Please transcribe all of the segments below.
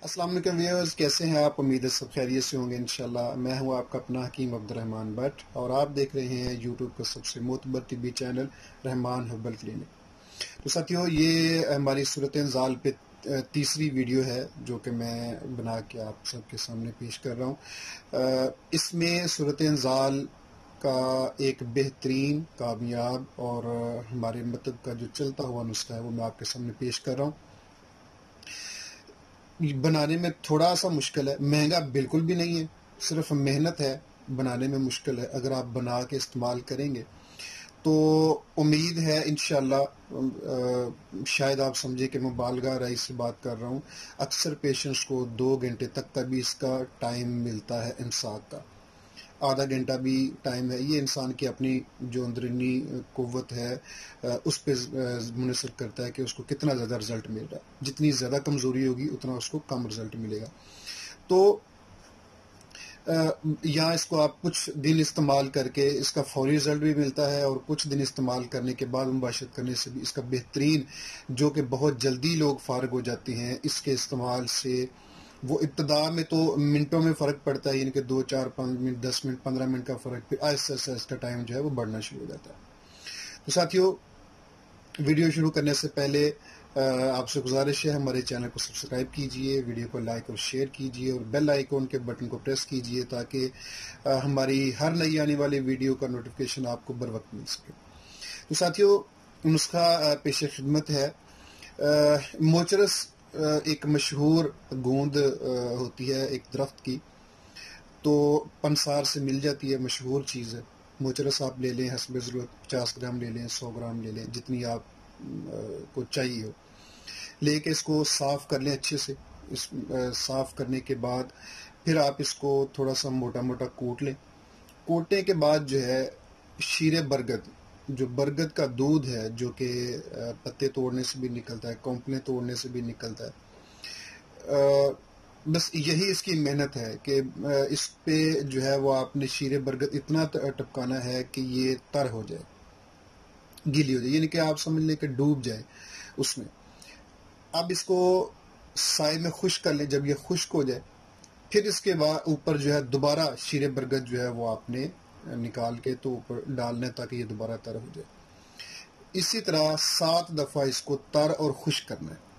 السلام علیکم ویورز، کیسے ہیں آپ؟ امید ہے سب خیریت سے ہوں گے انشاءاللہ۔ میں ہوں آپ کا اپنا حکیم عبد الرحمان بٹ، اور آپ دیکھ رہے ہیں یوٹیوب کا سب سے معتبر طبی چینل رحمان ہربل کلینک۔ تو ساتھیو، یہ ہماری صورت انزال پہ تیسری ویڈیو ہے جو کہ میں بنا کے آپ سب کے سامنے پیش کر رہا ہوں۔ اس میں صورت انزال کا ایک بہترین، کامیاب اور ہمارے مطلب کا جو چلتا ہوا نسخہ ہے وہ میں آپ کے سامنے پیش کر رہا ہوں۔ بنانے میں تھوڑا سا مشکل ہے، مہنگا بالکل بھی نہیں ہے، صرف محنت ہے، بنانے میں مشکل ہے۔ اگر آپ بنا کے استعمال کریں گے تو امید ہے انشاءاللہ، شاید آپ سمجھے کہ مبالغہ رائے سے بات کر رہا ہوں، اکثر پیشنٹس کو 2 گھنٹے تک کا بھی اس کا ٹائم ملتا ہے امساک کا، آدھا گھنٹہ بھی ٹائم ہے۔ یہ انسان کی اپنی جو اندرونی قوت ہے اس پہ منحصر کرتا ہے کہ اس کو کتنا زیادہ رزلٹ مل رہا ہے۔ جتنی زیادہ کمزوری ہوگی اتنا اس کو کم رزلٹ ملے گا۔ تو یہاں اس کو آپ کچھ دن استعمال کر کے اس کا فوری رزلٹ بھی ملتا ہے، اور کچھ دن استعمال کرنے کے بعد مباشرت کرنے سے بھی اس کا بہترین، جو کہ بہت جلدی لوگ فارغ ہو جاتے ہیں اس کے استعمال سے۔ وہ ابتدا میں تو منٹوں میں فرق پڑتا ہے، یعنی کہ 2 4 5 منٹ 10 منٹ 15 منٹ کا فرق، پھر آہستہ آہستہ اس کا ٹائم جو ہے وہ بڑھنا شروع ہو جاتا ہے۔ تو ساتھیو، ویڈیو شروع کرنے سے پہلے آپ سے گزارش ہے ہمارے چینل کو سبسکرائب کیجئے، ویڈیو کو لائک اور شیئر کیجئے، اور بیل آئیکن کے بٹن کو پریس کیجئے تاکہ ہماری ہر نئی آنے والی ویڈیو کا نوٹیفیکیشن آپ کو بر وقت مل سکے۔ تو ساتھیو، نسخہ پیش خدمت ہے۔ موچرس ایک مشہور گوند ہوتی ہے ایک درخت کی، تو پنسار سے مل جاتی ہے، مشہور چیز ہے۔ موچرس آپ لے لیں حسب ضرورت، 50 گرام لے لیں، 100 گرام لے لیں، جتنی آپ کو چاہیے ہو، لے کے اس کو صاف کر لیں اچھے سے۔ صاف کرنے کے بعد پھر آپ اس کو تھوڑا سا موٹا موٹا کوٹ لیں۔ کوٹنے کے بعد جو ہے شیر برگد، جو برگد کا دودھ ہے، جو کہ پتے توڑنے سے بھی نکلتا ہے، کونپلیں توڑنے سے بھی نکلتا ہے، بس یہی اس کی محنت ہے کہ اس پہ جو ہے وہ آپ نے شیر برگد اتنا ٹپکانا ہے کہ یہ تر ہو جائے، گیلی ہو جائے، یعنی کہ آپ سمجھ لیں کہ ڈوب جائے اس میں۔ اب اس کو سائے میں خشک کر لیں، جب یہ خشک ہو جائے پھر اس کے بعد اوپر جو ہے دوبارہ شیر برگد جو ہے وہ آپ نے نکال کے تو اوپر ڈالنا ہے تاکہ یہ دوبارہ تر ہو جائے۔ اسی طرح 7 دفعہ اس کو تر اور خشک کرنا ہے۔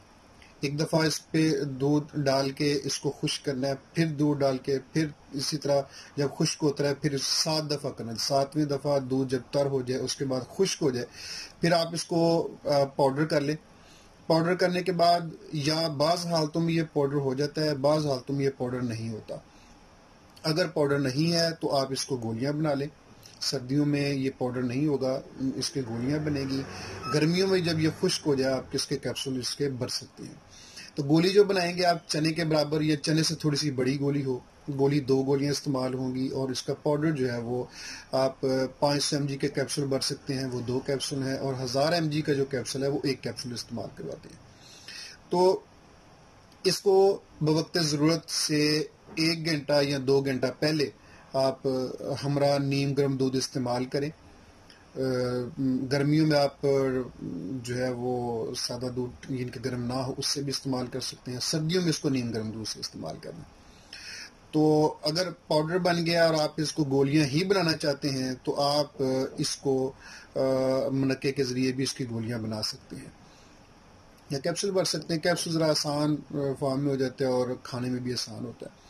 ایک دفعہ اس پہ دودھ ڈال کے اس کو خشک کرنا ہے، پھر دودھ ڈال کے، پھر اسی طرح جب خشک ہوتا ہے پھر 7 دفعہ کرنا ہے۔ 7ویں دفعہ دودھ جب تر ہو جائے، اس کے بعد خشک ہو جائے، پھر آپ اس کو پاؤڈر کر لیں۔ پاؤڈر کرنے کے بعد یا بعض حالتوں میں یہ پاؤڈر ہو جاتا ہے، بعض حالتوں میں یہ پاؤڈر نہیں ہوتا۔ اگر پاؤڈر نہیں ہے تو آپ اس کو گولیاں بنا لیں۔ سردیوں میں یہ پاؤڈر نہیں ہوگا، اس کے گولیاں بنے گی۔ گرمیوں میں جب یہ خشک ہو جائے آپ اس کے کیپسول اس کے بھر سکتے ہیں۔ تو گولی جو بنائیں گے آپ چنے کے برابر، یا چنے سے تھوڑی سی بڑی گولی ہو، گولی 2 گولیاں استعمال ہوں گی، اور اس کا پاؤڈر جو ہے وہ آپ 500 mg کے کیپسول بھر سکتے ہیں، وہ 2 کیپسول ہیں، اور 1000 mg کا جو کیپسول ہے وہ 1 کیپسول استعمال کرواتے ہیں۔ تو اس کو بوقت ضرورت سے 1 گھنٹہ یا 2 گھنٹہ پہلے آپ ہمراہ نیم گرم دودھ استعمال کریں۔ گرمیوں میں آپ جو ہے وہ سادہ دودھ جن کے گرم نہ ہو اس سے بھی استعمال کر سکتے ہیں۔ سردیوں میں اس کو نیم گرم دودھ سے استعمال کرنا۔ تو اگر پاؤڈر بن گیا اور آپ اس کو گولیاں ہی بنانا چاہتے ہیں تو آپ اس کو منقے کے ذریعے بھی اس کی گولیاں بنا سکتے ہیں، یا کیپسول بھر سکتے ہیں۔ کیپسول ذرا آسان فارم میں ہو جاتا ہے اور کھانے میں بھی آسان ہوتا ہے۔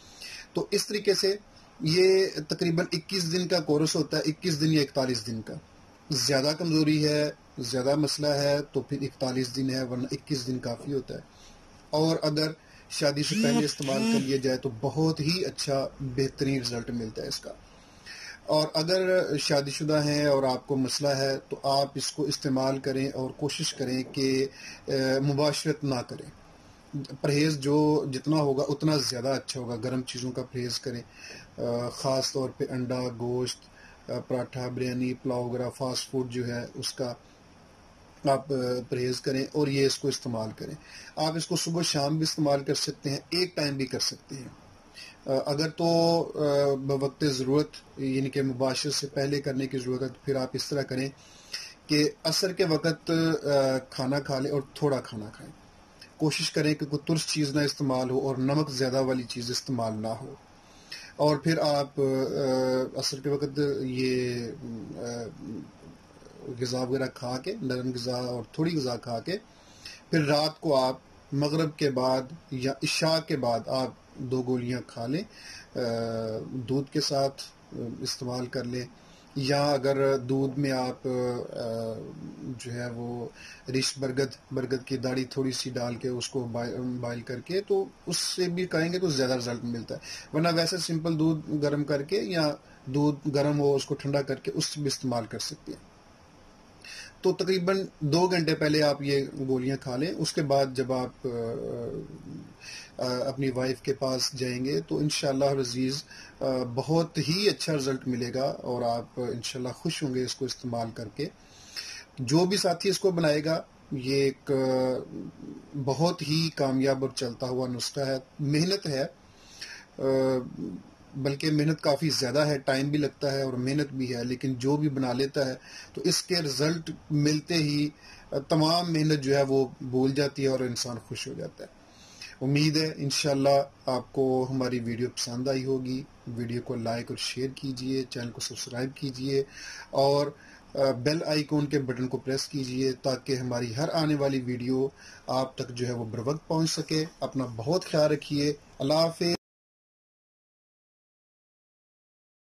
تو اس طریقے سے یہ تقریباً 21 دن کا کورس ہوتا ہے، 21 دن یا 41 دن کا۔ زیادہ کمزوری ہے، زیادہ مسئلہ ہے تو پھر 41 دن ہے، ورنہ 21 دن کافی ہوتا ہے۔ اور اگر شادی سے پہلے استعمال کر لیا جائے تو بہت ہی اچھا بہترین رزلٹ ملتا ہے اس کا۔ اور اگر شادی شدہ ہیں اور آپ کو مسئلہ ہے تو آپ اس کو استعمال کریں اور کوشش کریں کہ مباشرت نہ کریں۔ پرہیز جو جتنا ہوگا اتنا زیادہ اچھا ہوگا۔ گرم چیزوں کا پرہیز کریں، خاص طور پہ انڈا، گوشت، پراٹھا، بریانی، پلاؤ وغیرہ فاسٹ فوڈ جو ہے اس کا آپ پرہیز کریں، اور یہ اس کو استعمال کریں۔ آپ اس کو صبح شام بھی استعمال کر سکتے ہیں، ایک ٹائم بھی کر سکتے ہیں۔ اگر تو بوقت ضرورت یعنی کہ مباشرت سے پہلے کرنے کی ضرورت ہے تو پھر آپ اس طرح کریں کہ عصر کے وقت کھانا کھا لیں اور تھوڑا کھانا کھائیں۔ کوشش کریں کہ کوئی ترش چیز نہ استعمال ہو اور نمک زیادہ والی چیز استعمال نہ ہو. اور پھر آپ عصر کے وقت یہ غذا وغیرہ کھا کے، نرم غذا اور تھوڑی غذا کھا کے، پھر رات کو آپ مغرب کے بعد یا عشاء کے بعد آپ 2 گولیاں کھا لیں، دودھ کے ساتھ استعمال کر لیں. یا اگر دودھ میں آپ جو ہے وہ رش برگد کی داڑھی تھوڑی سی ڈال کے اس کو بائل کر کے، تو اس سے بھی کہیں گے تو زیادہ رزلٹ ملتا ہے. ورنہ ویسے سمپل دودھ گرم کر کے یا دودھ گرم ہو اس کو ٹھنڈا کر کے اس سے بھی استعمال کر سکتے ہیں. تو تقریباً 2 گھنٹے پہلے آپ یہ گولیاں کھا لیں. اس کے بعد جب آپ اپنی وائف کے پاس جائیں گے تو انشاءاللہ العزیز بہت ہی اچھا رزلٹ ملے گا اور آپ انشاءاللہ خوش ہوں گے اس کو استعمال کر کے. جو بھی ساتھی اس کو بنائے گا، یہ ایک بہت ہی کامیاب اور چلتا ہوا نسخہ ہے. محنت ہے، بلکہ محنت کافی زیادہ ہے، ٹائم بھی لگتا ہے اور محنت بھی ہے، لیکن جو بھی بنا لیتا ہے تو اس کے رزلٹ ملتے ہی تمام محنت جو ہے وہ بھول جاتی ہے اور انسان خوش ہو جاتا ہے. امید ہے انشاءاللہ آپ کو ہماری ویڈیو پسند آئی ہوگی. ویڈیو کو لائک اور شیئر کیجئے، چینل کو سبسکرائب کیجئے اور بیل آئیکن کے بٹن کو پریس کیجئے تاکہ ہماری ہر آنے والی ویڈیو آپ تک جو ہے وہ بروقت پہنچ سکے. اپنا بہت خیال رکھیے. اللہ حافظ.